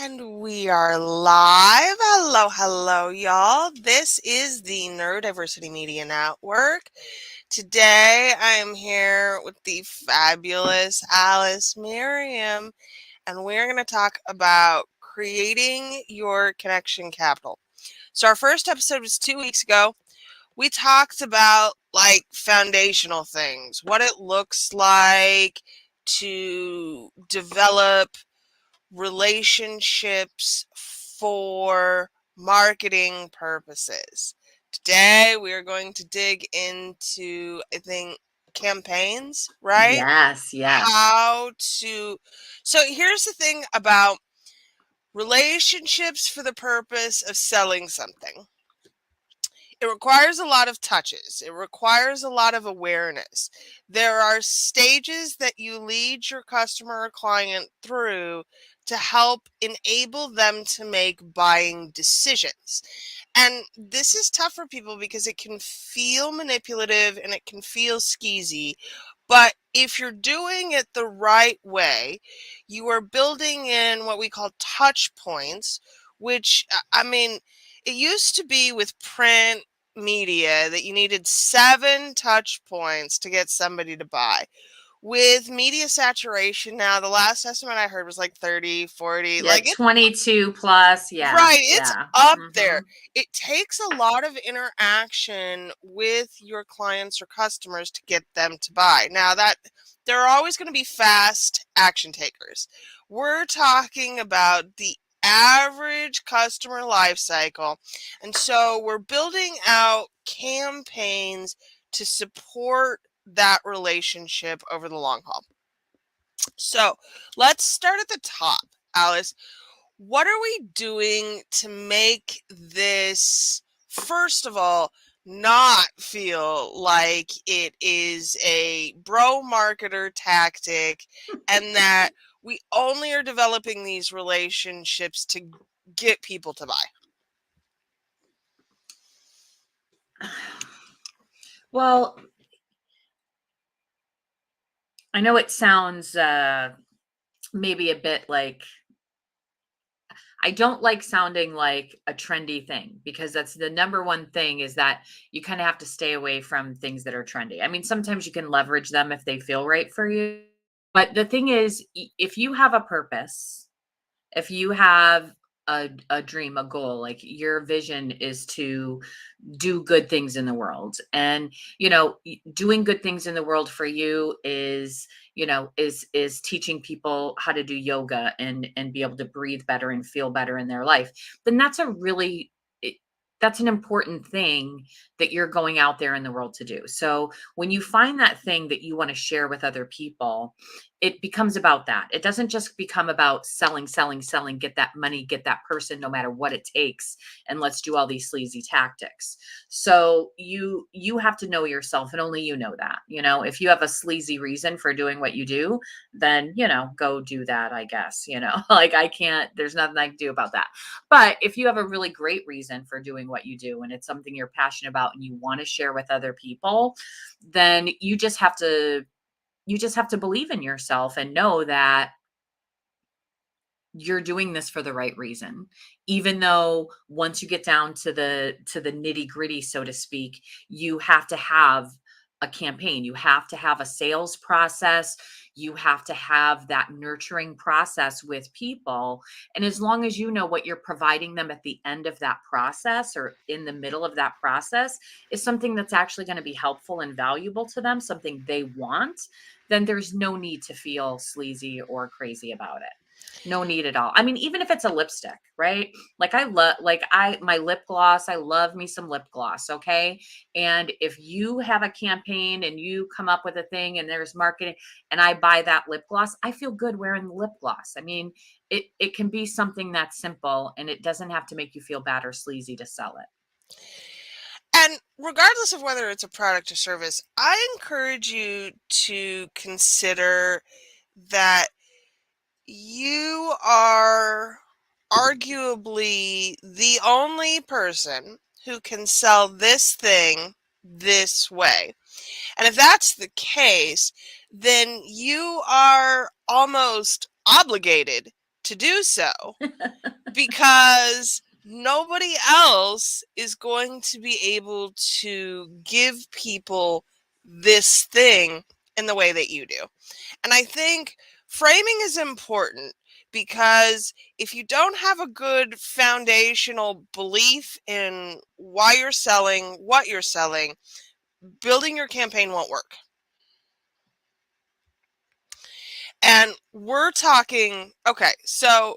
And we are live. Hello, hello, y'all. This is the Neurodiversity Media Network. Today I am here with the fabulous Alice Miriam, and we're going to talk about creating your connection capital. So, our first episode was 2 weeks ago. We talked about like foundational things, what it looks like to develop relationships for marketing purposes. Today, we are going to dig into, I think, campaigns, right? Yes, yes. How to. So, here's the thing about relationships for the purpose of selling something. It requires a lot of touches. It requires a lot of awareness. There are stages that you lead your customer or client through to help enable them to make buying decisions. And this is tough for people because it can feel manipulative and it can feel skeezy. But if you're doing it the right way, you are building in what we call touch points, which, I mean, it used to be with print media that you needed 7 touch points to get somebody to buy. With media saturation now, the last estimate I heard was like 30, 40. Yeah, Like it's 22 plus. Yeah, right, it's yeah. up there. hmm It takes a lot of interaction with your clients or customers to get them to buy. Now that there are always going to be fast action takers. We're talking about the average customer life cycle. And so we're building out campaigns to support that relationship over the long haul. So let's start at the top, Alice. What are we doing to make this, first of all, not feel like it is a bro marketer tactic and that we only are developing these relationships to get people to buy? Well, I know it sounds maybe a bit like I don't like sounding like a trendy thing because that's the number one thing is that you kind of have to stay away from things that are trendy. I mean, sometimes you can leverage them if they feel right for you. But the thing is, if you have a purpose, if you have a dream, a goal, like your vision is to do good things in the world. And, doing good things in the world for you is, is teaching people how to do yoga and be able to breathe better and feel better in their life. Then that's an important thing that you're going out there in the world to do. So when you find that thing that you want to share with other people, it becomes about that. It doesn't just become about selling, selling, selling, get that money, get that person, no matter what it takes, and let's do all these sleazy tactics. So you have to know yourself, and only you know that. If you have a sleazy reason for doing what you do, then go do that, I guess. Like I can't, there's nothing I can do about that. But if you have a really great reason for doing what you do and it's something you're passionate about and you want to share with other people, then you just have to believe in yourself and know that you're doing this for the right reason. Even though once you get down to the nitty gritty, so to speak, you have to have a campaign, you have to have a sales process, you have to have that nurturing process with people. And as long as you know what you're providing them at the end of that process or in the middle of that process is something that's actually going to be helpful and valuable to them, something they want, then there's no need to feel sleazy or crazy about it. No need at all. I mean, even if it's a lipstick, right? Like I love, like my lip gloss, I love me some lip gloss. Okay. And if you have a campaign and you come up with a thing and there's marketing and I buy that lip gloss, I feel good wearing the lip gloss. I mean, it can be something that's simple and it doesn't have to make you feel bad or sleazy to sell it. And regardless of whether it's a product or service, I encourage you to consider that you are arguably the only person who can sell this thing this way. And if that's the case, then you are almost obligated to do so, because nobody else is going to be able to give people this thing in the way that you do. And I think framing is important, because if you don't have a good foundational belief in why you're selling, what you're selling, building your campaign won't work. And we're talking, okay, so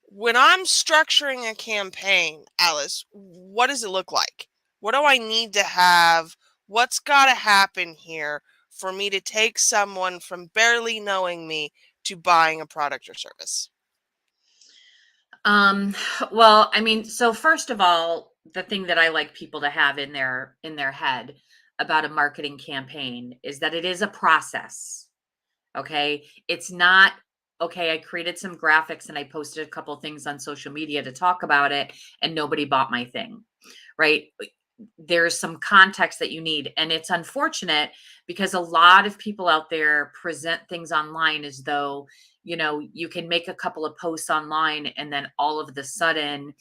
when I'm structuring a campaign, Alice, what does it look like? What do I need to have? What's got to happen here for me to take someone from barely knowing me to buying a product or service? Um, well, I mean, so first of all, the thing that I like people to have in their head about a marketing campaign is that it is a process. Okay? It's not, okay, I created some graphics and I posted a couple things on social media to talk about it and nobody bought my thing, right? There's some context that you need. And it's unfortunate because a lot of people out there present things online as though, you can make a couple of posts online and then all of the sudden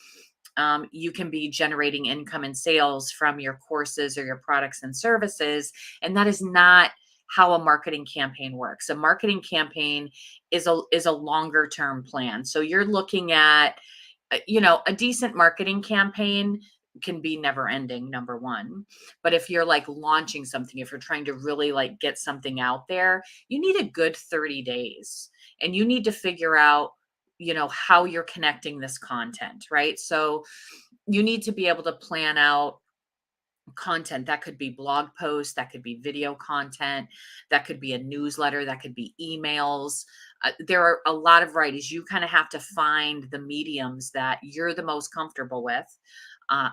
you can be generating income and sales from your courses or your products and services. And that is not how a marketing campaign works. A marketing campaign is a longer term plan. So you're looking at a decent marketing campaign can be never ending, number one. But if you're like launching something, if you're trying to really like get something out there, you need a good 30 days and you need to figure out how you're connecting this content, right? So you need to be able to plan out content. That could be blog posts, that could be video content, that could be a newsletter, that could be emails. There are a lot of varieties. You kind of have to find the mediums that you're the most comfortable with,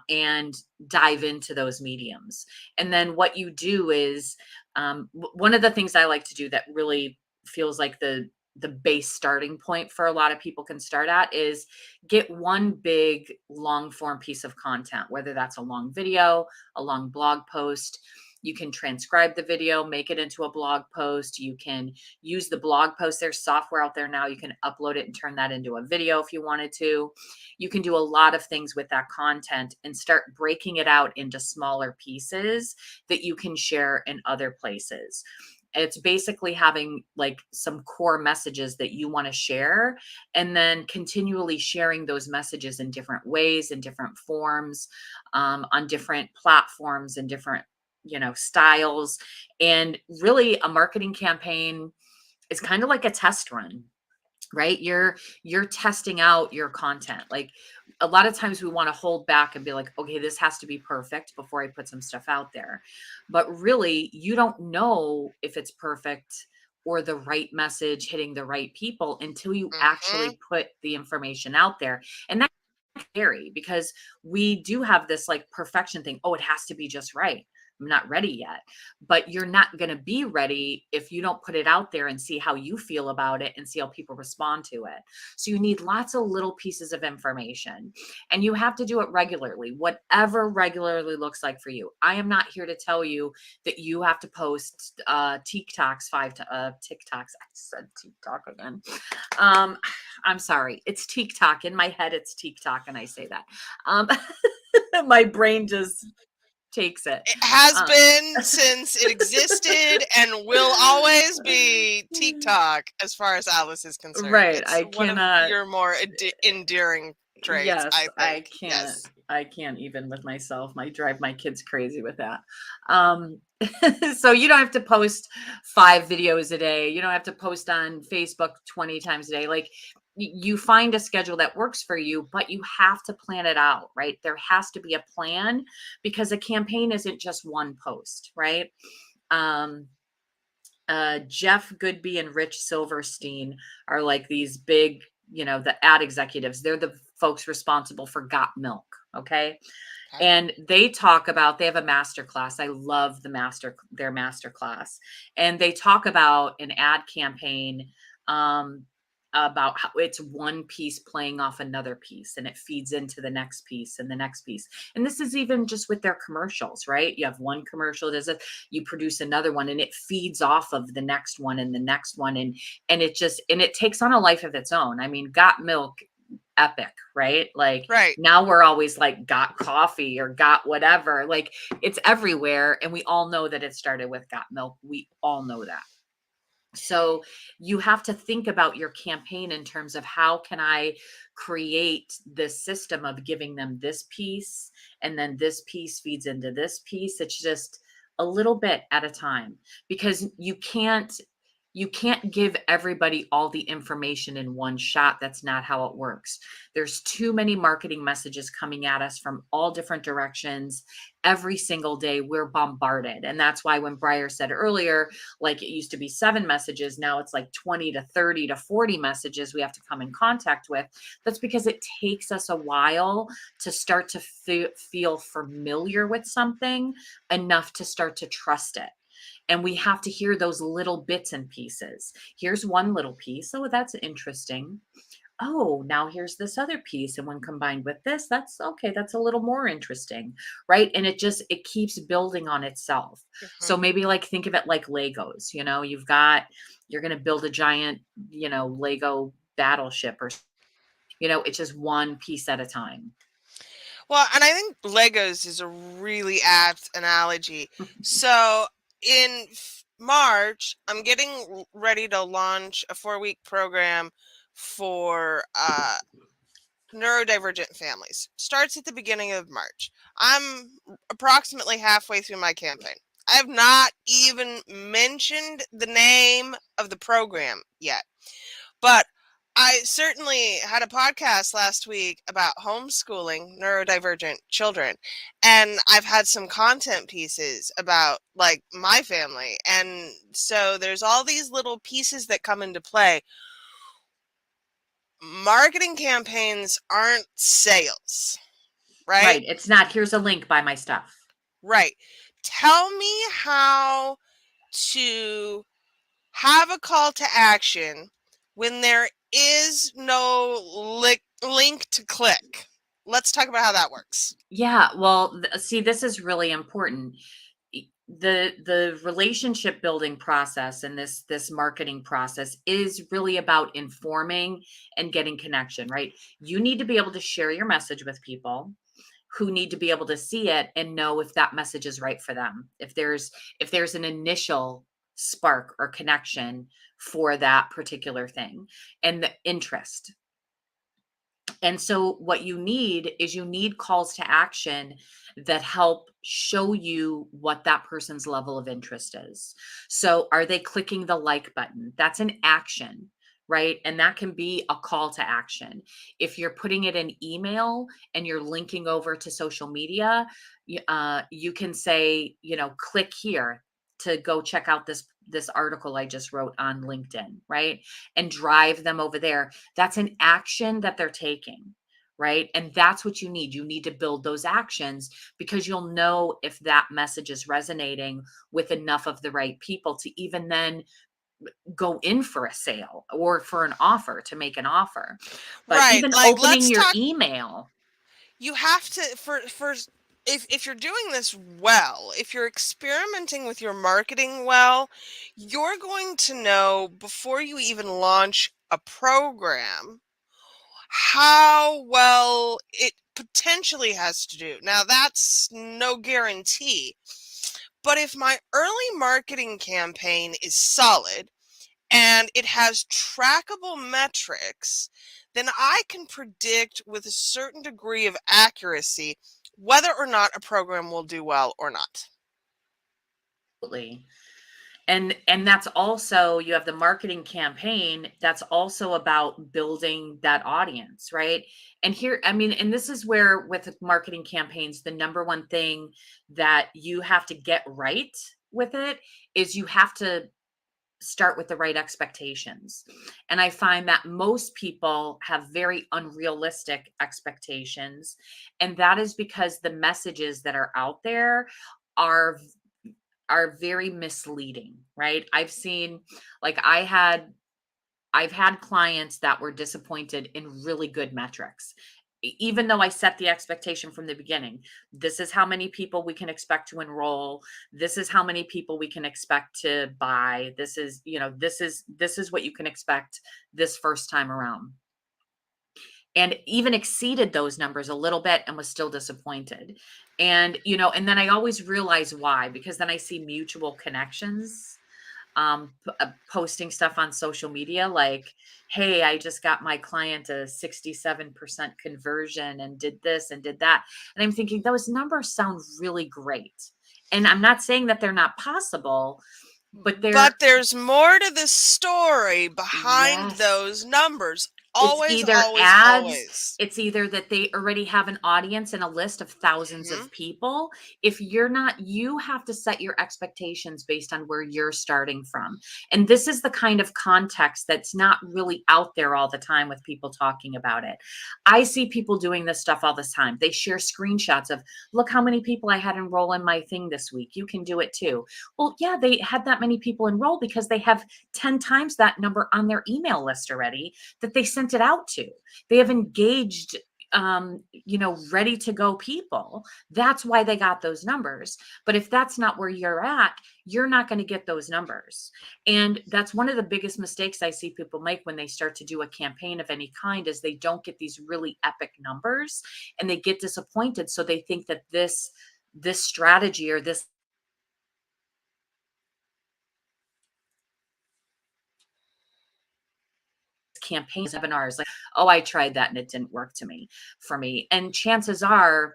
and dive into those mediums. And then what you do is, one of the things I like to do that really feels like the base starting point for a lot of people can start at is get one big long form piece of content, whether that's a long video, a long blog post. You can transcribe the video, make it into a blog post. You can use the blog post. There's software out there now. You can upload it and turn that into a video if you wanted to. You can do a lot of things with that content and start breaking it out into smaller pieces that you can share in other places. It's basically having like some core messages that you want to share and then continually sharing those messages in different ways, in different forms, on different platforms and different, styles. And really a marketing campaign is kind of like a test run, right? You're testing out your content. Like a lot of times we want to hold back and be like, okay, this has to be perfect before I put some stuff out there. But really, you don't know if it's perfect or the right message hitting the right people until you Hmm. actually put the information out there. And that's scary because we do have this like perfection thing. Oh, it has to be just right. I'm not ready yet. But you're not going to be ready if you don't put it out there and see how you feel about it and see how people respond to it. So you need lots of little pieces of information and you have to do it regularly, whatever regularly looks like for you. I am not here to tell you that you have to post TikToks, TikToks. I said TikTok again. Um, I'm sorry. It's TikTok. In my head, it's TikTok, and I say that. Um, my brain just takes it. It has Uh, been since it existed and will always be TikTok as far as Alice is concerned. right. It's I one of cannot. your more endearing traits, Yes, I I think. can't. Yes. I can't even with myself. I drive my kids crazy with that. Um, so you don't have to post 5 videos a day. You don't have to post on Facebook 20 times a day. Like you find a schedule that works for you, but you have to plan it out, right? There has to be a plan because a campaign isn't just one post, right? Um, Jeff Goodby and Rich Silverstein are like these big, the ad executives. They're the folks responsible for Got Milk. Okay. Okay. And they have a master class. I love their master class. And they talk about an ad campaign. Um, about how it's one piece playing off another piece, and it feeds into the next piece and the next piece. And this is even just with their commercials, right? You have one commercial, you produce another one, and it feeds off of the next one and the next one, and it takes on a life of its own. I mean, Got Milk, epic, right? Like Right. now we're always like Got Coffee or Got whatever. Like it's everywhere, and we all know that it started with Got Milk. We all know that. So you have to think about your campaign in terms of how can I create this system of giving them this piece, and then this piece feeds into this piece. It's just a little bit at a time, because you can't give everybody all the information in one shot. That's not how it works. There's too many marketing messages coming at us from all different directions. Every single day we're bombarded. And that's why when Breyer said earlier, like it used to be 7 messages, now it's like 20 to 30 to 40 messages we have to come in contact with. That's because it takes us a while to start to feel familiar with something enough to start to trust it. And we have to hear those little bits and pieces. Here's one little piece. Oh, that's interesting. Oh, now here's this other piece. And when combined with this, that's okay. That's a little more interesting. Right. And it keeps building on itself. So Mhm. maybe like think of it like Legos. You're going to build a giant, Lego battleship, or, it's just one piece at a time. Well, and I think Legos is a really apt analogy. So in March, I'm getting ready to launch a 4-week program for neurodivergent families. Starts at the beginning of March. I'm approximately halfway through my campaign. I have not even mentioned the name of the program yet. But I certainly had a podcast last week about homeschooling neurodivergent children. And I've had some content pieces about like my family. And so there's all these little pieces that come into play. Marketing campaigns aren't sales, right? Right. It's not, here's a link, buy my stuff. Right. Tell me how to have a call to action when there is no link to click. Let's talk about how that works. Yeah. Well, see, this is really important. The relationship building process and this marketing process is really about informing and getting connection, right? You need to be able to share your message with people who need to be able to see it and know if that message is right for them, if there's an initial spark or connection for that particular thing and the interest. And so what you need calls to action that help show you what that person's level of interest is. So are they clicking the like button? That's an action, right? And that can be a call to action. If you're putting it in email and you're linking over to social media, you can say, click here to go check out this article I just wrote on LinkedIn, right? And drive them over there. That's an action that they're taking, right? And that's what you need. You need to build those actions, because you'll know if that message is resonating with enough of the right people to even then go in for a sale or for an offer, to make an offer. But Right. even Like opening let's your talk. email. You have to for if you're doing this well, if you're experimenting with your marketing well, you're going to know before you even launch a program how well it potentially has to do. Now, that's no guarantee. But if my early marketing campaign is solid and it has trackable metrics, then I can predict with a certain degree of accuracy whether or not a program will do well or not. Absolutely. And that's also, you have the marketing campaign that's also about building that audience, right? And here, I mean, and this is where with marketing campaigns, the number one thing that you have to get right with it is you have to start with the right expectations. And I find that most people have very unrealistic expectations, and that is because the messages that are out there are are very misleading, right? I've seen, like, I've had clients that were disappointed in really good metrics. Even though I set the expectation from the beginning, this is how many people we can expect to enroll. This is how many people we can expect to buy. This is, this is what you can expect this first time around. And even exceeded those numbers a little bit and was still disappointed. And, and then I always realize why, because then I see mutual connections, posting stuff on social media like, hey, I just got my client a 67% conversion and did this and did that. And I'm thinking those numbers sound really great. And I'm not saying that they're not possible, but But they're, there's more to the story behind yes, those numbers. it's Always, either always, ads, always. it's either that they already have an audience and a list of thousands Mhm. of people. If you're not, you have to set your expectations based on where you're starting from. And this is the kind of context that's not really out there all the time with people talking about it. I see people doing this stuff all the time. They share screenshots of, look how many people I had enroll in my thing this week. You can do it too. Well, yeah, they had that many people enroll because they have 10 times that number on their email list already that they sent it out to. They have engaged, ready to go people. That's why they got those numbers. But if that's not where you're at, you're not going to get those numbers. And that's one of the biggest mistakes I see people make when they start to do a campaign of any kind is they don't get these really epic numbers and they get disappointed. So they think that this strategy or this campaign webinars like, oh, I tried that and it didn't work for me. And chances are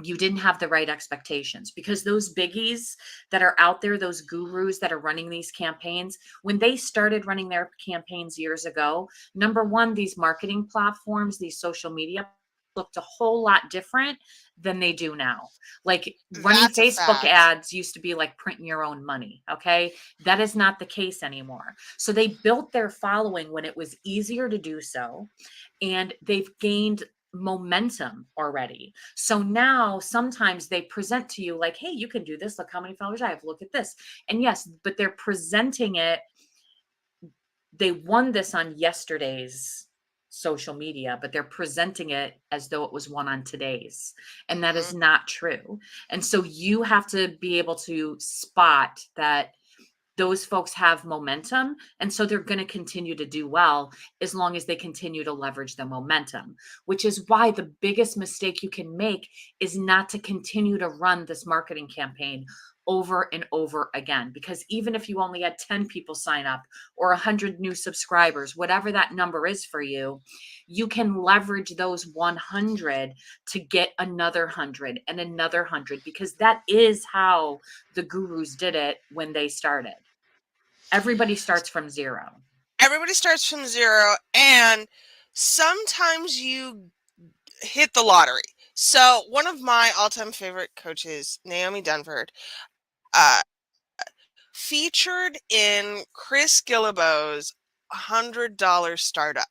you didn't have the right expectations, because those biggies that are out there, those gurus that are running these campaigns, when they started running their campaigns years ago, number one, these marketing platforms, these social media looked a whole lot different than they do now. Like running That's a Facebook fact. ads used to be like printing your own money. Okay. That is not the case anymore. So they built their following when it was easier to do so. And they've gained momentum already. So now sometimes they present to you like, hey, you can do this. Look how many followers I have. Look at this. And yes, but they're presenting it. They won this on yesterday's social media, but they're presenting it as though it was won on today's. And that Mhm. is not true. And so you have to be able to spot that those folks have momentum. And so they're going to continue to do well as long as they continue to leverage the momentum, which is why the biggest mistake you can make is not to continue to run this marketing campaign over and over again. Because even if you only had 10 people sign up or 100 new subscribers, whatever that number is for you, you can leverage those 100 to get another 100 and another 100, because that is how the gurus did it when they started. Everybody starts from zero. Everybody starts from zero, and sometimes you hit the lottery. So, one of my all-time favorite coaches, Naomi Dunford, uh, featured in Chris Gillibo's $100 startup.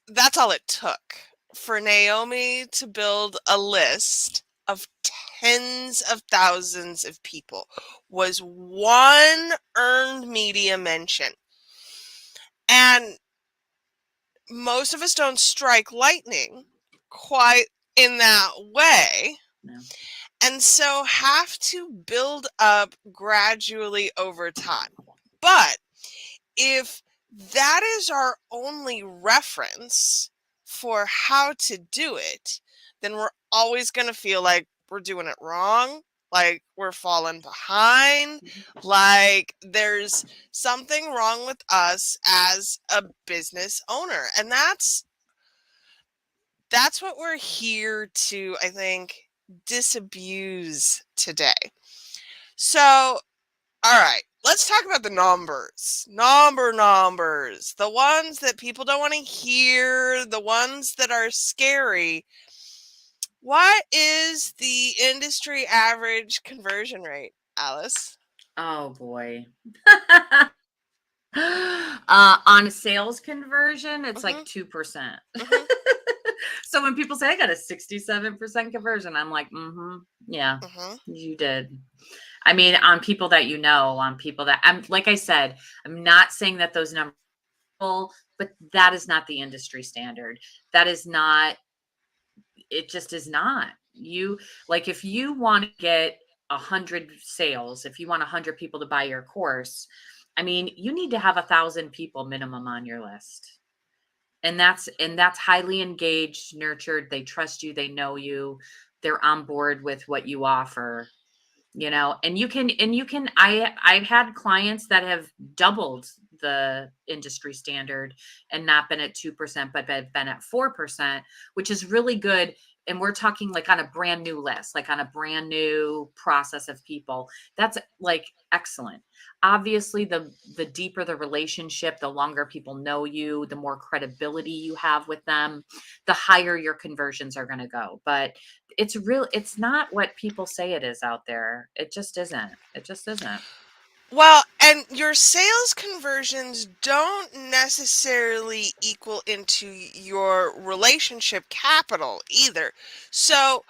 That's all it took for Naomi to build a list of tens of thousands of people, was one earned media mention. And most of us don't strike lightning quite in that way, No. and so have to build up gradually over time. But if that is our only reference for how to do it, then we're always going to feel like we're doing it wrong, like we're falling behind, like there's something wrong with us as a business owner. And that's what we're here to, I think, disabuse today. So, all right, let's talk about the numbers. Numbers. The ones that people don't want to hear, the ones that are scary. What is the industry average conversion rate, Alice? Oh boy. On sales conversion, it's like Mm-hmm. 2%. Mm-hmm. So when people say I got a 67% conversion, I'm like, yeah, Mm-hmm. you did. I mean, on people that you know, on people that I'm like I said, I'm not saying that those numbers, but that is not the industry standard. That is not, it just is not. You like if you want to get 100 sales, if you want 100 people to buy your course, I mean, you need to have 1,000 people minimum on your list. And that's highly engaged, nurtured, they trust you, they know you, they're on board with what you offer, and you can I've had clients that have doubled the industry standard and not been at 2% but have been at 4%, which is really good. And we're talking like on a brand new list, like on a brand new process of people. That's like excellent. Obviously, the deeper the relationship, the longer people know you, the more credibility you have with them, the higher your conversions are going to go. But it's not what people say it is out there. It just isn't. It just isn't. Well, and your sales conversions don't necessarily equal into your relationship capital either. So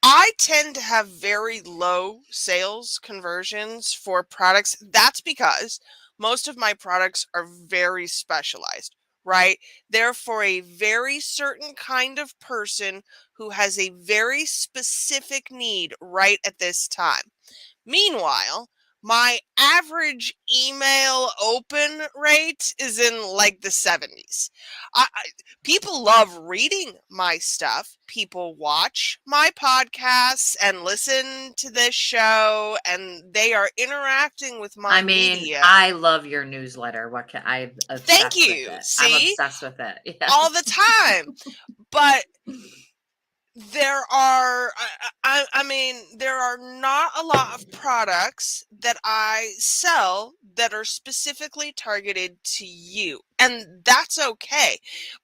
I tend to have very low sales conversions for products. That's because most of my products are very specialized, right? They're for a very certain kind of person who has a very specific need right at this time. Meanwhile, my average email open rate is in like the 70s. People love reading my stuff. People watch my podcasts and listen to this show, and they are interacting with my I mean, media. I love your newsletter. I'm Thank obsessed with you. it. I'm See, obsessed with it. all the Yes. time. But there are I mean there are not a lot of products that I sell that are specifically targeted to you, and that's okay.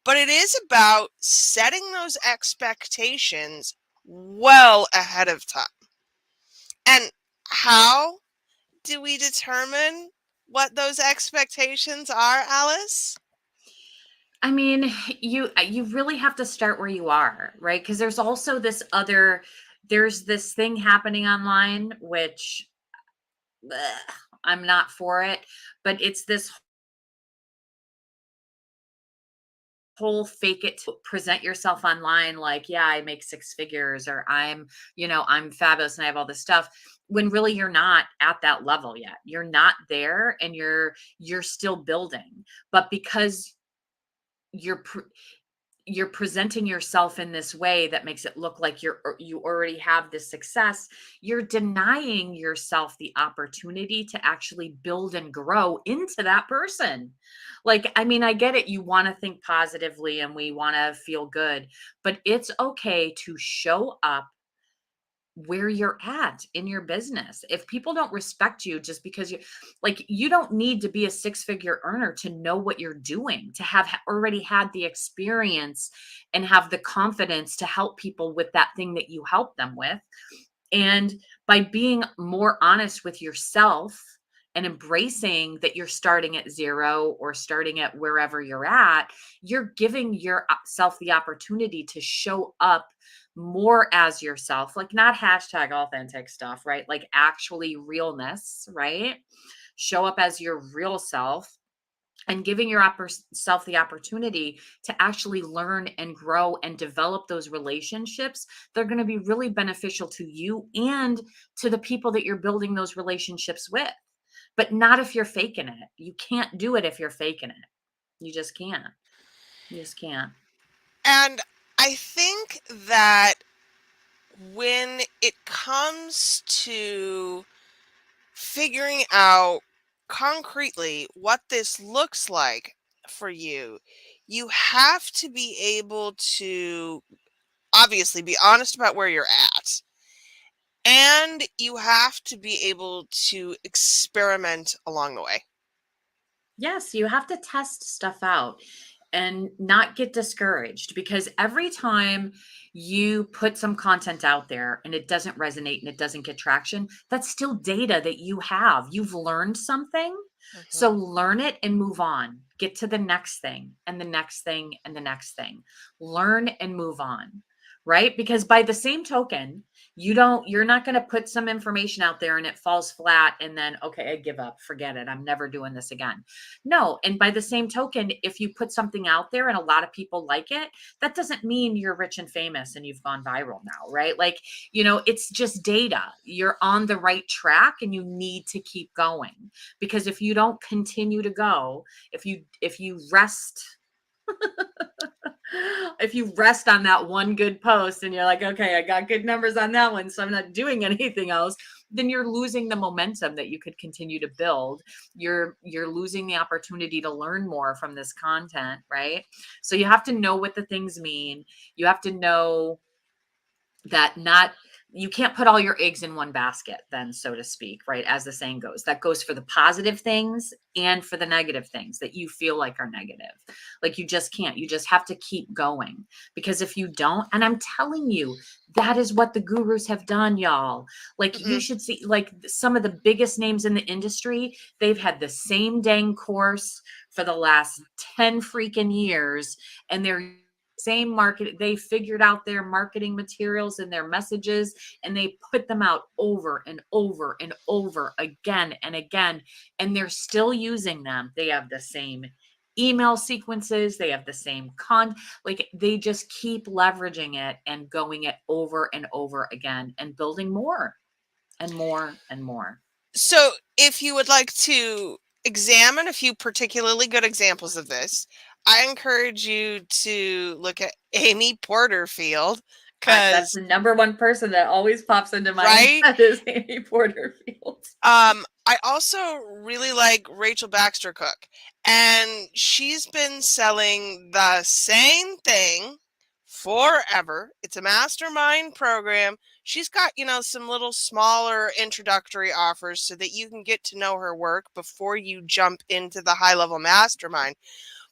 But it is about setting those expectations well ahead of time. And how do we determine what those expectations are, Alice? I mean, you really have to start where you are, right? Because there's this thing happening online, which bleh, I'm not for it, but it's this whole fake it to present yourself online like, yeah, I make six figures, or I'm fabulous and I have all this stuff, when really you're not at that level yet. You're not there, and you're still building. But because you're you're presenting yourself in this way that makes it look like you already have this success, you're denying yourself the opportunity to actually build and grow into that person. Like, I mean, I get it, you want to think positively and we want to feel good, but it's okay to show up where you're at in your business. If people don't respect you just because you don't need to be a six-figure earner to know what you're doing, to have already had the experience and have the confidence to help people with that thing that you help them with. And by being more honest with yourself and embracing that you're starting at zero or starting at wherever you're at, you're giving yourself the opportunity to show up more as yourself, like not hashtag authentic stuff, right? Like actually realness, right? Show up as your real self, and giving yourself the opportunity to actually learn and grow and develop those relationships. They're going to be really beneficial to you and to the people that you're building those relationships with. But not if you're faking it. You can't do it if you're faking it. You just can't. You just can't. And I think that when it comes to figuring out concretely what this looks like for you, you have to be able to obviously be honest about where you're at. And you have to be able to experiment along the way. Yes, you have to test stuff out and not get discouraged, because every time you put some content out there and it doesn't resonate and it doesn't get traction, that's still data that you have. You've learned something. So Mhm. learn it and move on. Get to the next thing and the next thing and the next thing. Learn and move on. right? Because by the same token, you're not going to put some information out there and it falls flat and then, okay, I give up, forget it, I'm never doing this again. No. And by the same token, if you put something out there and a lot of people like it, that doesn't mean you're rich and famous and you've gone viral now, right? Like, it's just data. You're on the right track and you need to keep going, because if you don't continue to go, if you rest if you rest on that one good post and you're like, okay, I got good numbers on that one, so I'm not doing anything else, then you're losing the momentum that you could continue to build. You're losing the opportunity to learn more from this content, right? So you have to know what the things mean. You have to know that not you can't put all your eggs in one basket, then, so to speak, right? As the saying goes, that goes for the positive things and for the negative things that you feel like are negative. Like, you just can't. You just have to keep going, because if you don't, and I'm telling you, that is what the gurus have done, y'all. Like, you Mhm. should see, like, some of the biggest names in the industry, they've had the same dang course for the last 10 freaking years, and they're same market. They figured out their marketing materials and their messages, and they put them out over and over and over again and again, and they're still using them. They have the same email sequences, they have the same like, they just keep leveraging it and going it over and over again and building more and more and more. So, if you would like to examine a few particularly good examples of this, I encourage you to look at Amy Porterfield, That's because the number one person that always pops into my right. head is Amy Porterfield. I also really like Rachel Baxter Cook, and she's been selling the same thing forever. It's a mastermind program. She's got, some little smaller introductory offers so that you can get to know her work before you jump into the high level mastermind.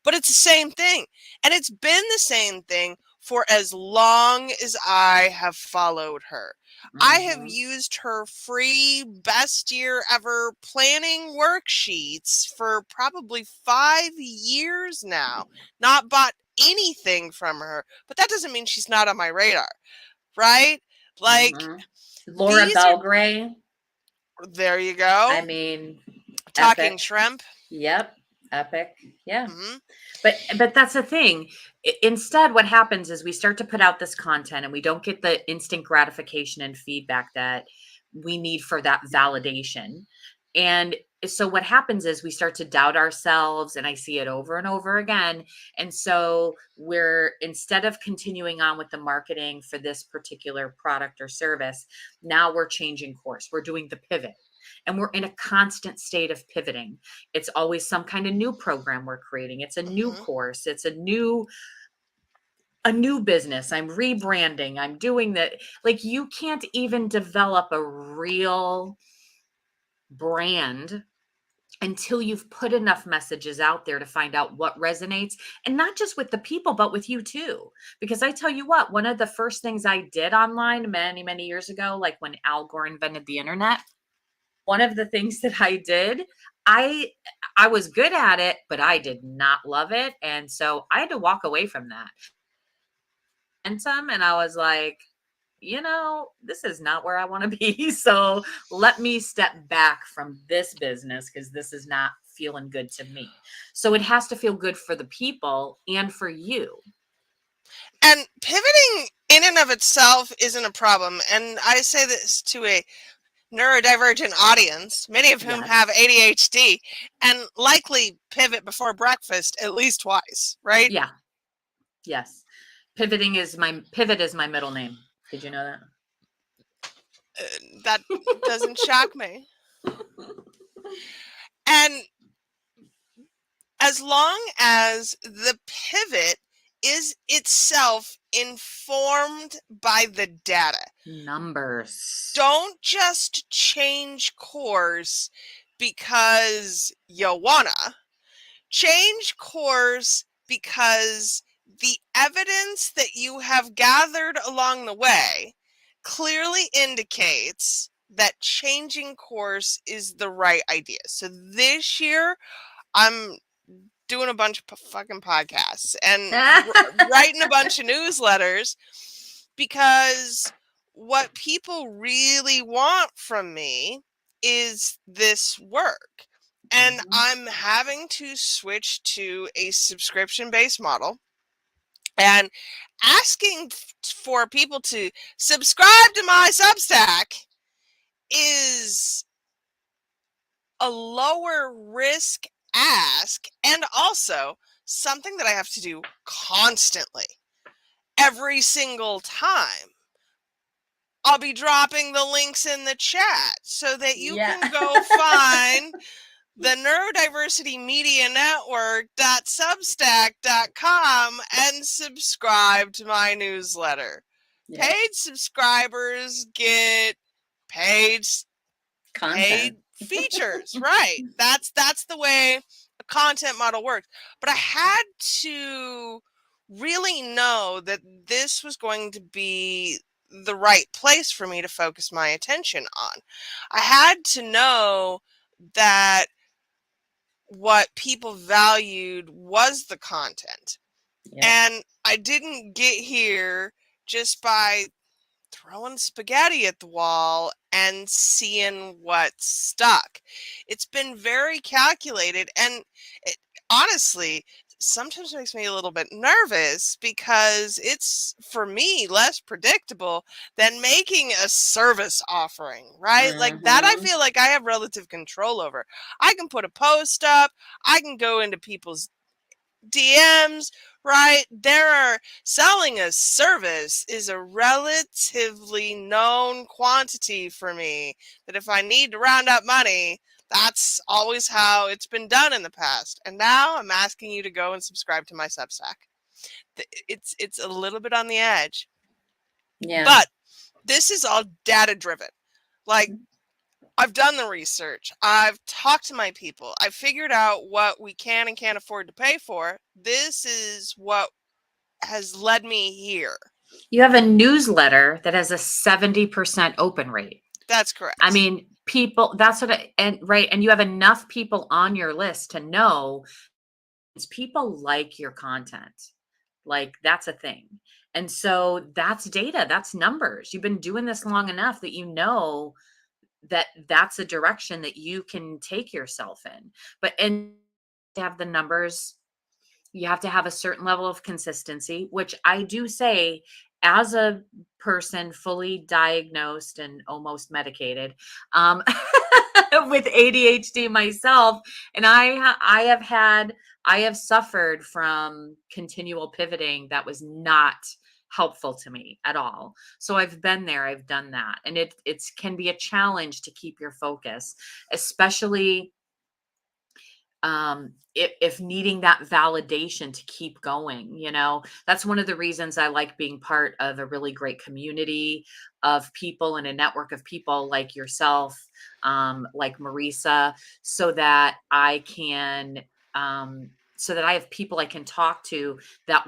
But it's the same thing. And it's been the same thing for as long as I have followed her. I have Mhm. used her free best year ever planning worksheets for probably 5 years now. Not bought anything from her, but that doesn't mean she's not on my radar, right? Like, Mhm. Laura these are, Belgray, there you I go. mean, Talking epic. shrimp. Yep, epic. Yeah. Hmm. But that's the thing. Instead, what happens is we start to put out this content and we don't get the instant gratification and feedback that we need for that validation. And so what happens is we start to doubt ourselves, and I see it over and over again. And so we're, instead of continuing on with the marketing for this particular product or service, now we're changing course. We're doing the pivot. And we're in a constant state of pivoting. It's always some kind of new program we're creating. It's a new Hmm. course. It's a new business. I'm rebranding. I'm doing that. Like, you can't even develop a real brand until you've put enough messages out there to find out what resonates, and not just with the people but with you too. Because I tell you what, one of the first things I did online many many years ago, like when Al Gore invented the internet, one of the things that I did, I I was good at it, but I did not love it, and so I had to walk away from that. And I was like, this is not where I want to be. So let me step back from this business because this is not feeling good to me. So it has to feel good for the people and for you. And pivoting in and of itself isn't a problem. And I say this to a neurodivergent audience, many of whom have Yes. ADHD, and likely pivot before breakfast at least twice, right? Yeah. Yes. Pivot is my middle name. Did you know That doesn't shock me. that? And as long as the pivot is itself informed by the data, Numbers. don't just change course because you wanna. Change course because the evidence that you have gathered along the way clearly indicates that changing course is the right idea. So this year, I'm doing a bunch of fucking podcasts and writing a bunch of newsletters because what people really want from me is this work. And Mhm. I'm having to switch to a subscription based model and asking for people to subscribe to my Substack is a lower risk ask and also something that I have to do constantly every single time. I'll be dropping the links in the chat so that you Yeah. can go find the Neurodiversity Media Network.substack.com and subscribe to my newsletter. Yep. Paid subscribers get paid Content. paid features, right? That's the way a content model works. But I had to really know that this was going to be the right place for me to focus my attention on. I had to know that what people valued was the content. Yep. And I didn't get here just by throwing spaghetti at the wall and seeing what stuck. It's been very calculated, and it honestly sometimes makes me a little bit nervous because it's, for me, less predictable than making a service offering, right? Like that, I Mhm. feel like I have relative control over. I can put a post up, I can go into people's DMs, right? There are selling a service is a relatively known quantity for me. That if I need to round up money, that's always how it's been done in the past. And now I'm asking you to go and subscribe to my Substack. It's a little bit on the edge, Yeah. but this is all data driven. Like, I've done the research. I've talked to my people. I've figured out what we can and can't afford to pay for. This is what has led me here. You have a newsletter that has a 70% open rate. That's I correct. mean, people, that's what and right. And you have enough people on your list to know people like your content. Like that's a thing. And so that's data, that's numbers. You've been doing this long enough that you know that that's a direction that you can take yourself in. But and to have the numbers, you have to have a certain level of consistency, which I do say as a person fully diagnosed and almost medicated with ADHD myself, and I have suffered from continual pivoting that was not helpful to me at all. So I've been there, I've done that, and it can be a challenge to keep your focus, especially if needing that validation to keep going. That's one of the reasons I like being part of a really great community of people and a network of people like yourself, like Marisa, so that I have people I can talk to that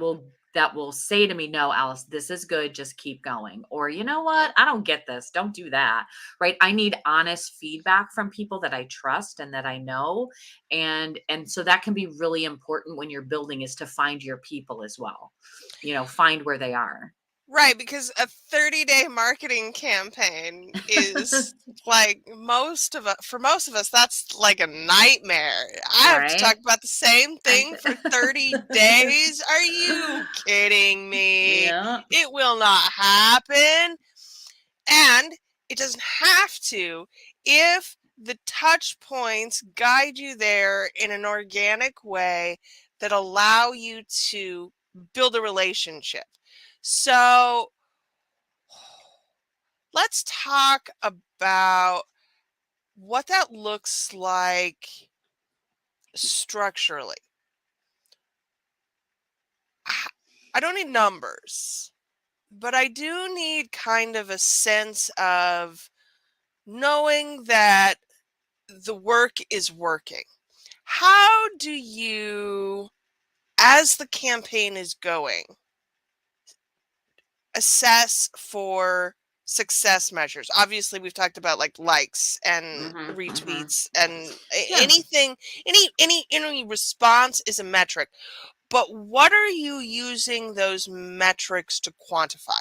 will say to me, no, Alice, this is good, just keep going. Or, you know what, I don't get this, don't do that. Right. I need honest feedback from people that I trust and that I know, and so that can be really important when you're building, is to find your people as well. Find where they are. Right, because a 30-day marketing campaign is like for most of us, that's like a nightmare. I have to talk Right. about the same I thing for 30 days. Are you kidding me? Yeah. It will not happen. And it doesn't have to if the touch points guide you there in an organic way that allow you to build a relationship. So let's talk about what that looks like structurally. I don't need numbers, but I do need kind of a sense of knowing that the work is working. How do you, as the campaign is going, assess for success measures? Obviously, we've talked about like likes and Hmm. Hmm. retweets and Yeah. anything, any response is a metric. But what are you using those metrics to quantify?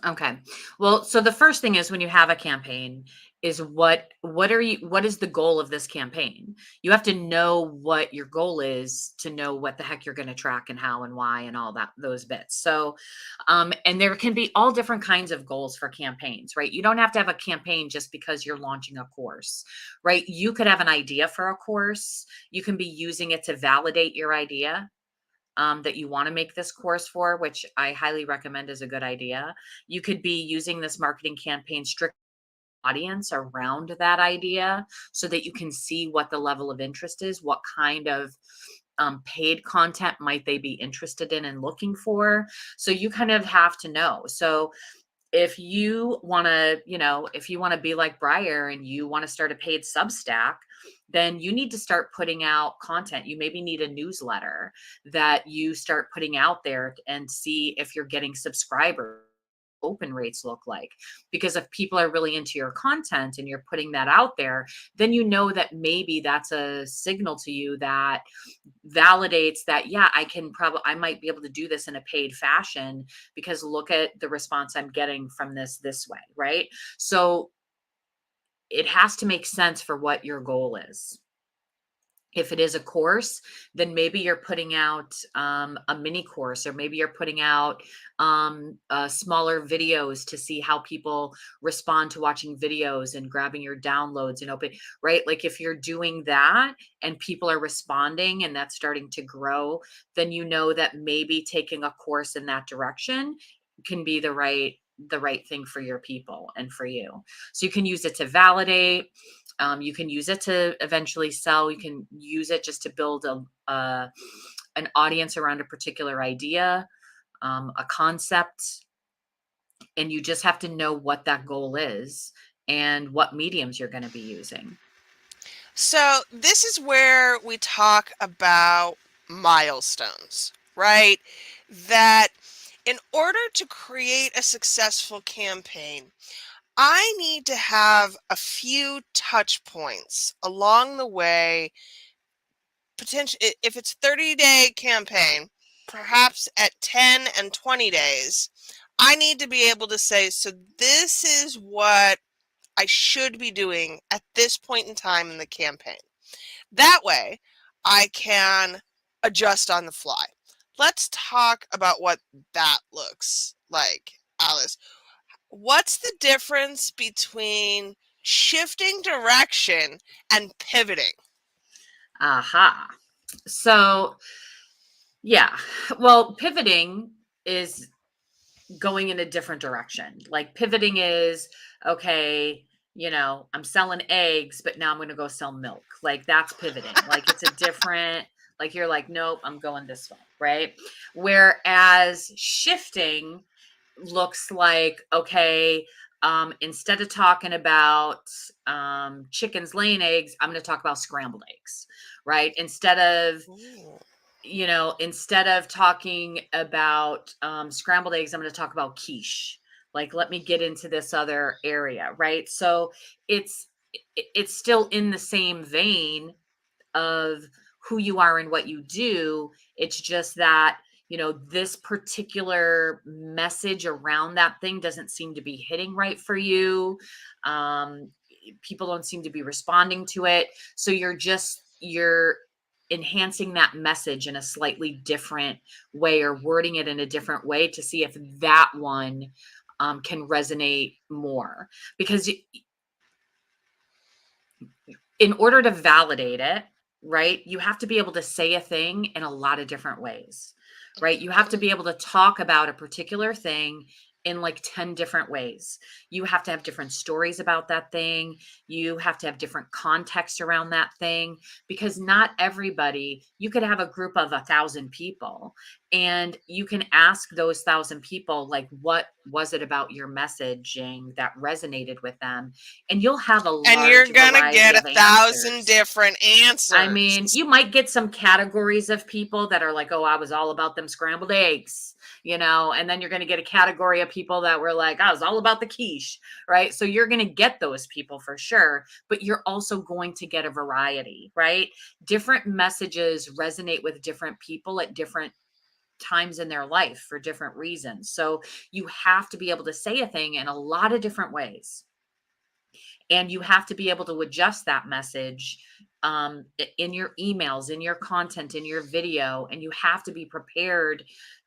Okay. Well, so the first thing is when you have a campaign is what is the goal of this campaign? You have to know what your goal is to know what the heck you're going to track and how and why and all that those bits. So and there can be all different kinds of goals for campaigns, right? You don't have to have a campaign just because you're launching a course, right? You could have an idea for a course. You can be using it to validate your idea that you want to make this course for, which I highly recommend is a good idea. You could be using this marketing campaign strict audience around that idea so that you can see what the level of interest is, what kind of paid content might they be interested in and looking for. So you kind of have to know. So if you want to, if you want to be like Breyer and you want to start a paid Substack, then you need to start putting out content. You maybe need a newsletter that you start putting out there and see if you're getting subscribers open rates look like, because if people are really into your content and you're putting that out there, then you know that maybe that's a signal to you that validates that, yeah, I might be able to do this in a paid fashion because look at the response I'm getting from this way, right? So it has to make sense for what your goal is. If it is a course, then maybe you're putting out a mini course, or maybe you're putting out smaller videos to see how people respond to watching videos and grabbing your downloads and open, right? Like if you're doing that and people are responding and that's starting to grow, then you know that maybe taking a course in that direction can be the right thing for your people and for you. So you can use it to validate. You can use it to eventually sell. You can use it just to build an audience around a particular idea, a concept, and you just have to know what that goal is and what mediums you're going to be using. So this is where we talk about milestones, right? That in order to create a successful campaign, I need to have a few touch points along the way. Potential if it's 30-day campaign, perhaps at 10 and 20 days, I need to be able to say, so this is what I should be doing at this point in time in the campaign. That way, I can adjust on the fly. Let's talk about what that looks like, Alice. What's the difference between shifting direction and pivoting? Aha. So, yeah. Well, pivoting is going in a different direction. Like pivoting is, okay, I'm selling eggs, but now I'm going to go sell milk. Like that's pivoting. Like it's a different, like you're like, nope, I'm going this way. Right. Whereas shifting looks like, okay, instead of talking about chickens laying eggs, I'm going to talk about scrambled eggs. Right. Ooh. Instead of talking about scrambled eggs, I'm going to talk about quiche. Like, let me get into this other area, right? So it's it's still in the same vein of who you are and what you do. It's just that, this particular message around that thing doesn't seem to be hitting right for you. Um, People don't seem to be responding to it. So you're enhancing that message in a slightly different way or wording it in a different way to see if that one can resonate more. Because in order to validate it, right, you have to be able to say a thing in a lot of different ways, right? You have to Okay. be able to talk about a particular thing in like 10 different ways. You have to have different stories about that thing. You have to have different context around that thing, because not everybody, you could have a group of 1,000 people and you can ask those 1,000 people, like, what was it about your messaging that resonated with them? And you'll have a And you're large gonna variety get of 1,000 answers. different I mean, answers. you might get some categories of people that are like, oh, I was all about them scrambled eggs, and then you're going to get a category of people that were like, I was all about the quiche, right? So you're going to get those people for sure, but you're also going to get a variety, right? Different messages resonate with different people at different times in their life for different reasons. So you have to be able to say a thing in a lot of different ways, and you have to be able to adjust that message in your emails, in your content, in your video, and you have to be prepared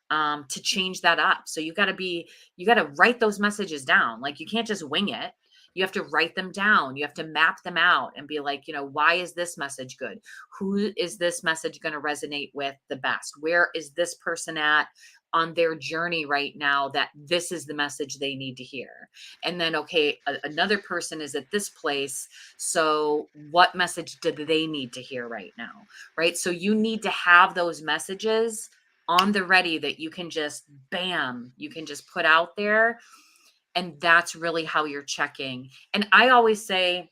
to change that up. So you got to write those messages down. Like, you can't just wing it. You have to write them down. You have to map them out and be like, why is this message good? Who is this message going to resonate with the best? Where is this person at on their journey right now, that this is the message they need to hear? And then, okay, another person is at this place, so what message do they need to hear right now? Right? So you need to have those messages on the ready that you can just bam, you can just put out there. And that's really how you're checking. And I always say,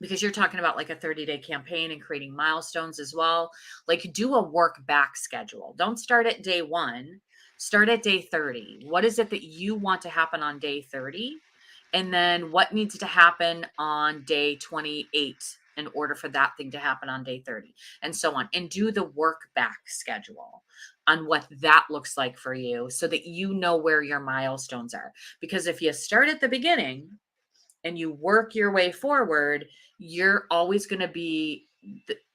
because you're talking about like a 30-day campaign and creating milestones as well, like, do a work back schedule. Don't start at day 1, start at day 30. What is it that you want to happen on day 30? And then what needs to happen on day 28 in order for that thing to happen on day 30, and so on. And do the work back schedule on what that looks like for you, so that you know where your milestones are. Because if you start at the beginning and you work your way forward, you're always going to be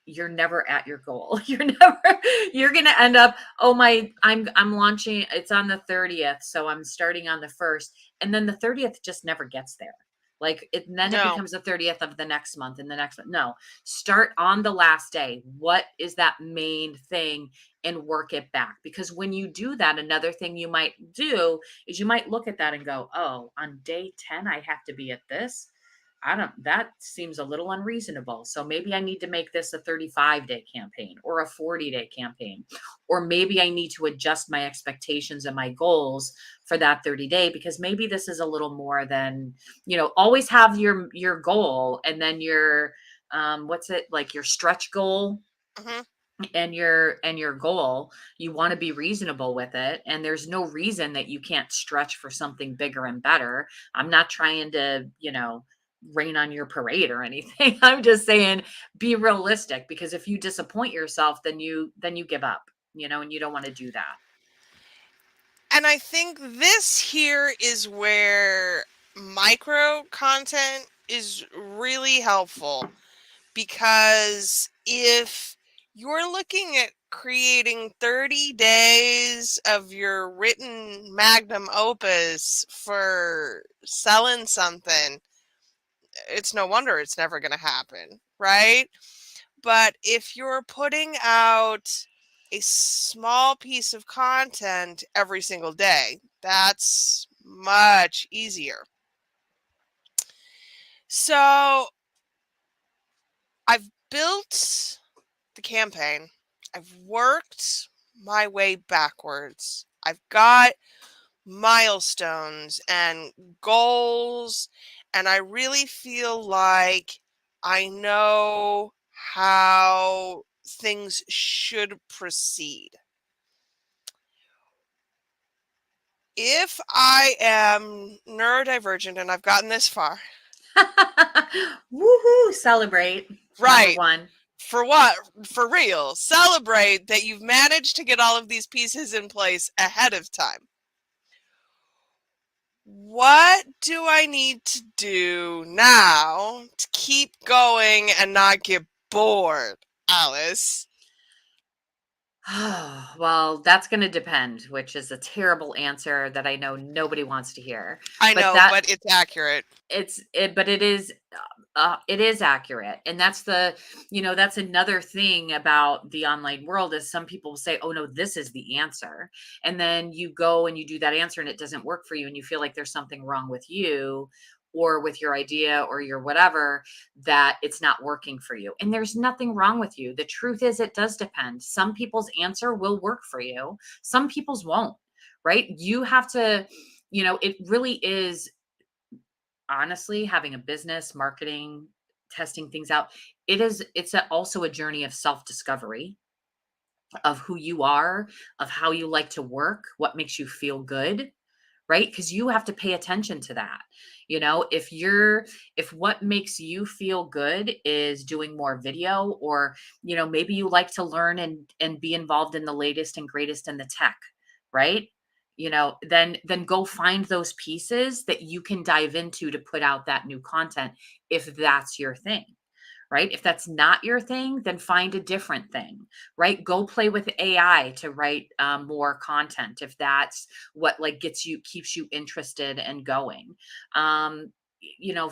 you're never at your goal. You're going to end up, oh my, I'm launching, it's on the 30th, so I'm starting on the 1st, and then the 30th just never gets there. Like, and then it No. becomes the 30th of the next month and the next month. No, start on the last day. What is that main thing, and work it back? Because when you do that, another thing you might do is you might look at that and go, oh, on day 10, I have to be at this. That seems a little unreasonable. So maybe I need to make this a 35-day campaign or a 40-day campaign. Or maybe I need to adjust my expectations and my goals for that 30-day, because maybe this is a little more than, always have your goal, and then your, what's it, like, your stretch goal Hmm. and your goal. You want to be reasonable with it, and there's no reason that you can't stretch for something bigger and better. I'm not trying to, rain on your parade or anything. I'm just saying, be realistic, because if you disappoint yourself, then you give up, and you don't want to do that. And I think this here is where micro content is really helpful, because if you're looking at creating 30 days of your written magnum opus for selling something, it's no wonder it's never going to happen, right? But if you're putting out a small piece of content every single day, that's much easier. So I've built the campaign, I've worked my way backwards. I've got milestones and goals, and I really feel like I know how things should proceed. If I am neurodivergent and I've gotten this far, Woohoo, celebrate. Number right? 1. For what? For real. Celebrate that you've managed to get all of these pieces in place ahead of time. What do I need to do now to keep going and not get bored, Alice? Well, that's going to depend, which is a terrible answer that I know nobody wants to hear. I But know, but it's accurate. but it is accurate. And that's another thing about the online world, is some people say, oh no, this is the answer. And then you go and you do that answer and it doesn't work for you, and you feel like there's something wrong with you, or with your idea, or your whatever, that it's not working for you. And there's nothing wrong with you. The truth is, it does depend. Some people's answer will work for you, some people's won't. Right? You have to, it really is, honestly, having a business, marketing, testing things out, also a journey of self-discovery, of who you are, of how you like to work, what makes you feel good, right? Because you have to pay attention to that. If what makes you feel good is doing more video, or maybe you like to learn and be involved in the latest and greatest in the tech, right? Then go find those pieces that you can dive into to put out that new content, if that's your thing, right? If that's not your thing, then find a different thing, right? Go play with AI to write more content, if that's what like keeps you interested and going. Um, you know,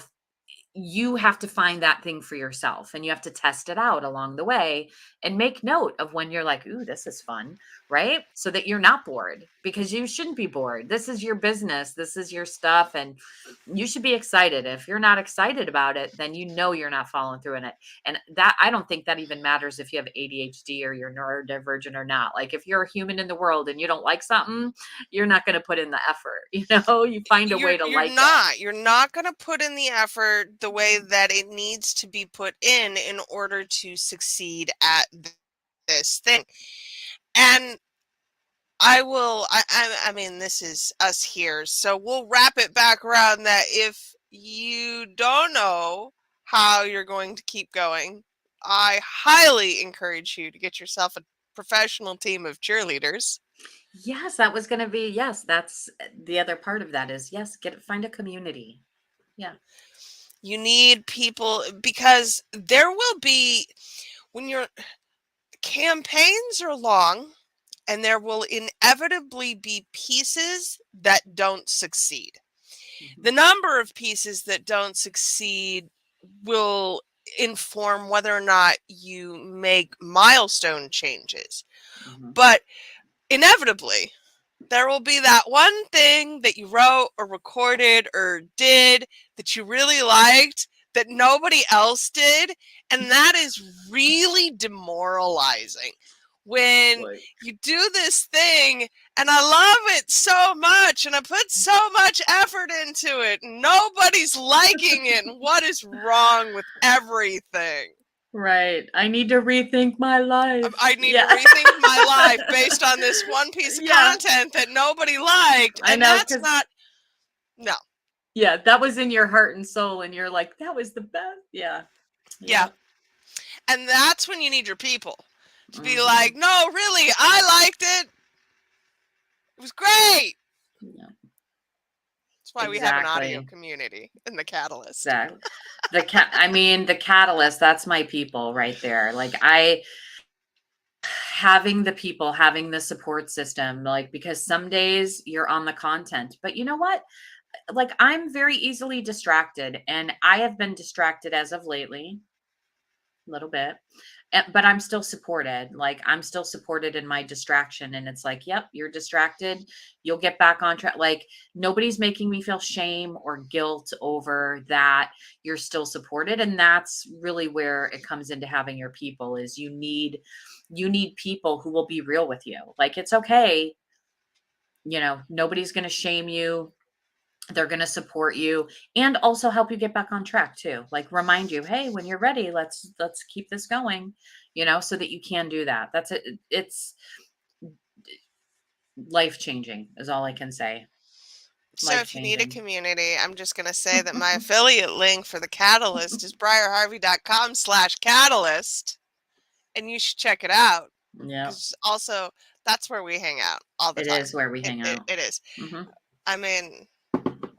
you have to find that thing for yourself, and you have to test it out along the way and make note of when you're like, ooh, this is fun, right? So that you're not bored, because you shouldn't be bored. This is your business, this is your stuff, and you should be excited. If you're not excited about it, then you're not following through in it. And that, I don't think that even matters if you have ADHD or you're neurodivergent or not. Like, if you're a human in the world and you don't like something, you're not going to put in the effort. You find a way to You're like it. not going to put in the effort the way that it needs to be put in order to succeed at this thing. And I mean, this is us here, so we'll wrap it back around that if you don't know how you're going to keep going, I highly encourage you to get yourself a professional team of cheerleaders. Yes, that was gonna be, yes, that's the other part of that is, yes, find a community. Yeah. You need people, because there will be, when your campaigns are long, and there will inevitably be pieces that don't succeed. Mhm, The number of pieces that don't succeed will inform whether or not you make milestone changes. mhm. But inevitably, there will be that one thing that you wrote or recorded or did that you really liked that nobody else did. And that is really demoralizing when Like, you do this thing and I love it so much and I put so much effort into it and nobody's liking it. And what is wrong with everything? right. I need to rethink my life. I need to Yeah. rethink my life based on this one piece of Yeah, content that nobody liked. I And know, that's because not, no. yeah, that was in your heart and soul, and you're like, "That was the best." Yeah. Yeah. Yep. And that's when you need your people to be like, Mhm. no, really, I liked it. It was great. Yeah. That's why we have an audio Exactly. community in the Catalyst. Exactly. I mean, the catalyst, that's my people right there. Like, having the people, having the support system, like, because some days you're on the content, but you know what? Like, I'm very easily distracted, and I have been distracted as of lately, a little bit. But I'm still supported. Like, I'm still supported in my distraction, and it's like, yep, you're distracted. You'll get back on track. Like, nobody's making me feel shame or guilt over that. You're still supported, and that's really where it comes into having your people. Is you need people who will be real with you. Like, it's okay. Nobody's going to shame you. They're going to support you, and also help you get back on track too. Like, remind you, hey, when you're ready, let's keep this going, so that you can do that. That's it. It's life changing is all I can say. So Life if you need a changing. community, I'm just going to say that my affiliate link for the Catalyst is briarharvey.com/catalyst. And you should check it out Yeah, because also that's where we hang out all the it time. is where we It, hang it, out. it is. Hmm. I mean,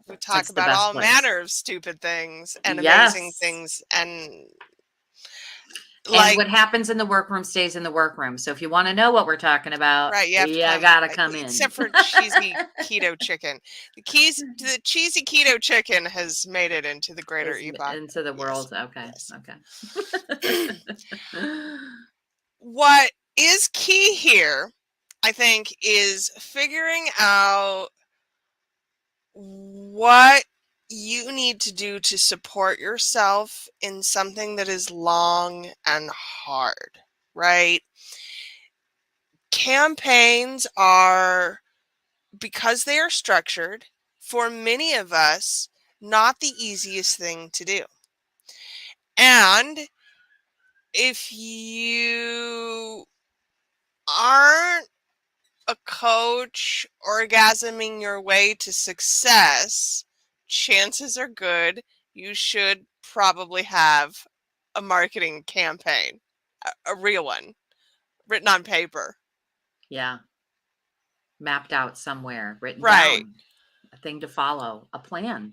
we talk It's the about best all place. manner of stupid things and amazing Yes. things and And like what happens in the workroom stays in the workroom. So if you want to know what we're talking about, right, you have to you come gotta come in. except for cheesy keto chicken. The cheesy keto chicken has made it into the greater Ebot. Into the Yes. world. Okay. Yes. Okay. What is key here, I think, is figuring out what you need to do to support yourself in something that is long and hard, right? Campaigns are, because they are structured, for many of us, not the easiest thing to do. And if you aren't coach orgasming your way to success, chances are good you should probably have a marketing campaign, a real one, written on paper. Yeah. Mapped out somewhere, written Right. down, a thing to follow, a plan.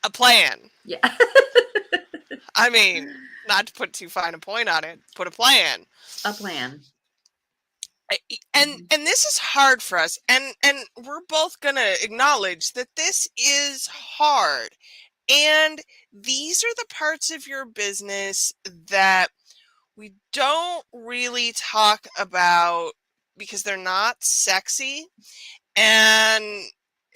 A plan. Yeah. I mean, not to put too fine a point on it, put a plan. A plan. And Mhm. and this is hard for us, and we're both going to acknowledge that this is hard. And these are the parts of your business that we don't really talk about because they're not sexy, and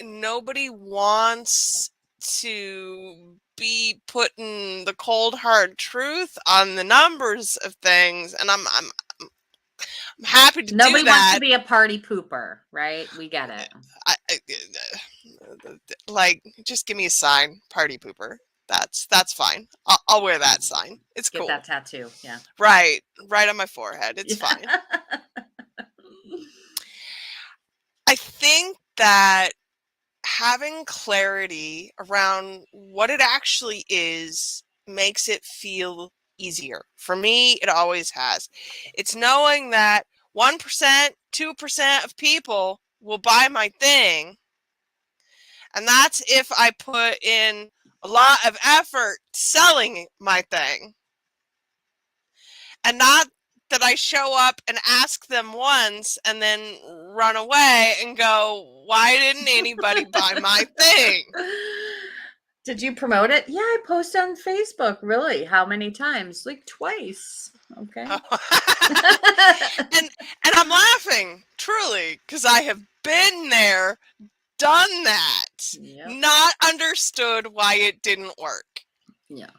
nobody wants to be putting the cold hard truth on the numbers of things, and I'm happy to do Nobody wants to that. be a party pooper, right? We get it. Like, just give me a sign, party pooper. That's fine. I'll wear that sign. It's Get cool. that tattoo. Yeah. Right, right on my forehead. It's Yeah. fine. I think that having clarity around what it actually is makes it feel easier. For me, it always has. It's knowing that 1%, 2% of people will buy my thing. And that's if I put in a lot of effort selling my thing. And not that I show up and ask them once and then run away and go, why didn't anybody buy my thing? Did you promote it? Yeah, I post on Facebook. Really? How many times? Like twice. Okay. and and I'm laughing truly because I have been there, done that, Yep. not understood why it didn't work. Yeah.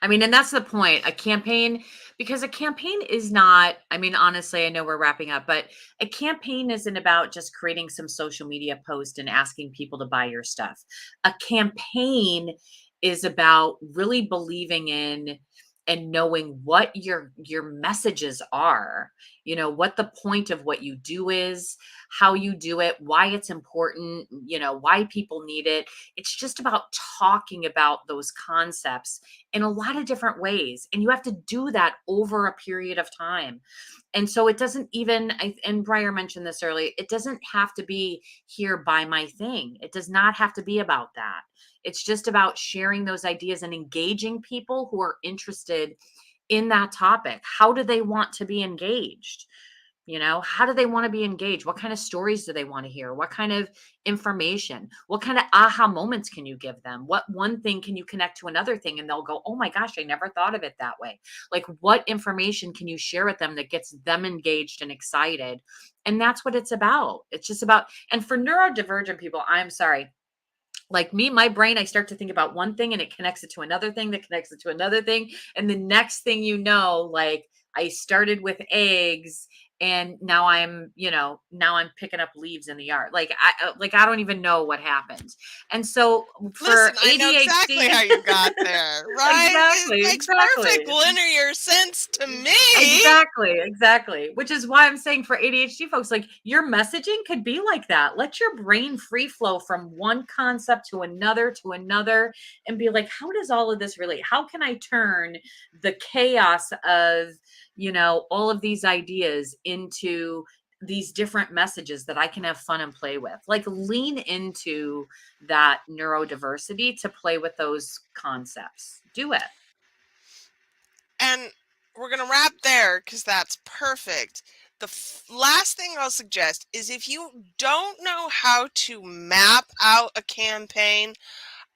I mean, and that's the point. A campaign, because a campaign is not, I mean, honestly, I know we're wrapping up, but a campaign isn't about just creating some social media post and asking people to buy your stuff. A campaign is about really believing in and knowing what your messages are, what the point of what you do is, how you do it, why it's important, why people need it. It's just about talking about those concepts in a lot of different ways. And you have to do that over a period of time. And so it doesn't even, and Briar mentioned this earlier, it doesn't have to be here buy my thing. It does not have to be about that. It's just about sharing those ideas and engaging people who are interested in that topic. How do they want to be engaged? How do they want to be engaged? What kind of stories do they want to hear? What kind of information? What kind of aha moments can you give them? What one thing can you connect to another thing and they'll go, oh my gosh, I never thought of it that way. Like, what information can you share with them that gets them engaged and excited? And that's what it's about. It's just about, and for neurodivergent people, I'm sorry, like me, my brain, I start to think about one thing and it connects it to another thing that connects it to another thing. And the next thing you know, like I started with eggs and now I'm picking up leaves in the yard. Like I don't even know what happened. And so for Listen, I know exactly how ADHD, you got there, right? It exactly, makes perfect exactly. linear sense to me. Exactly, exactly. Which is why I'm saying for ADHD folks, like your messaging could be like that. Let your brain free flow from one concept to another, and be like, how does all of this relate? How can I turn the chaos of, all of these ideas into these different messages that I can have fun and play with? Like lean into that neurodiversity to play with those concepts. Do it. And we're going to wrap there because that's perfect. The last thing I'll suggest is if you don't know how to map out a campaign,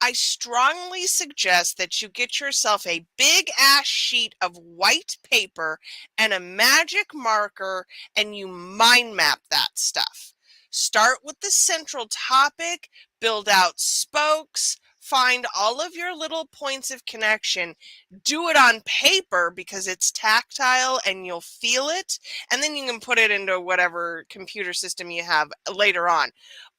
I strongly suggest that you get yourself a big ass sheet of white paper and a magic marker and you mind map that stuff. Start with the central topic, build out spokes, find all of your little points of connection, do it on paper because it's tactile and you'll feel it, and then you can put it into whatever computer system you have later on.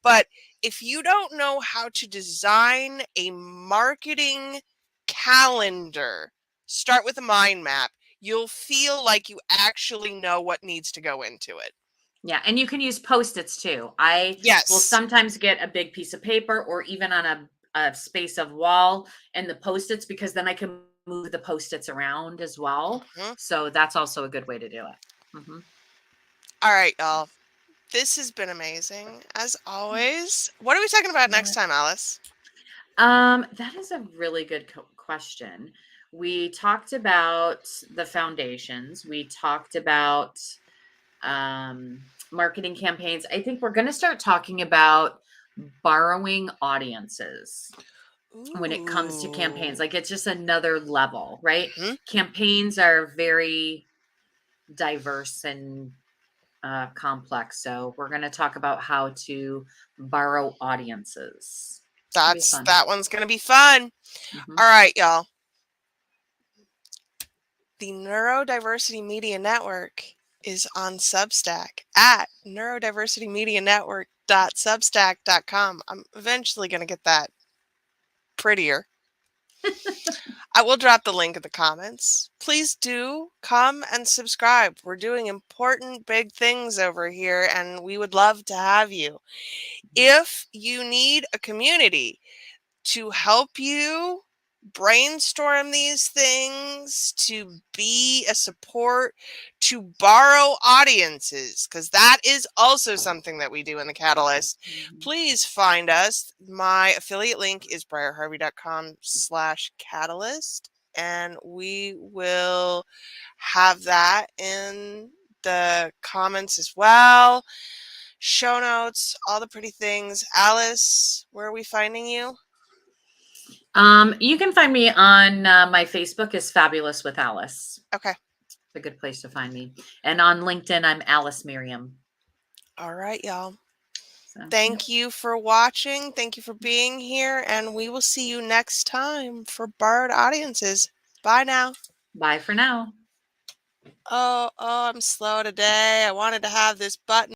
But if you don't know how to design a marketing calendar, start with a mind map. You'll feel like you actually know what needs to go into it. Yeah, and you can use Post-its too. I will Yes. sometimes get a big piece of paper or even on a space of wall and the Post-its because then I can move the Post-its around as well. Mhm. So that's also a good way to do it. All right, y'all. This has been amazing as always. What are we talking about next Yeah. time, Alice? That is a really good question. We talked about the foundations. We talked about um, marketing campaigns. I think we're going to start talking about borrowing audiences when it comes to campaigns. Ooh. Like it's just another level, right? Mhm. Campaigns are very diverse and complex. So we're going to talk about how to borrow audiences. It's going to be fun. That one's going to be fun. hmm All right, y'all. The Neurodiversity Media Network is on Substack at neurodiversitymedianetwork.substack.com. I'm eventually going to get that prettier. I will drop the link in the comments. Please do come and subscribe. We're doing important, big things over here, and we would love to have you. If you need a community to help you brainstorm these things, to be a support, to borrow audiences, because that is also something that we do in the Catalyst. Mhm. Please find us. My affiliate link is briarharvey.com/catalyst, and we will have that in the comments as well. Show notes, all the pretty things. Alice, where are we finding you? You can find me on my Facebook is Fabulous with Alice. Okay. It's a good place to find me. And on LinkedIn, I'm Alice Miriam. All right, y'all. So, yep. Thank you for watching. Thank you for being here. And we will see you next time for Borrowed Audiences. Bye now. Bye for now. Oh, I'm slow today. I wanted to have this button.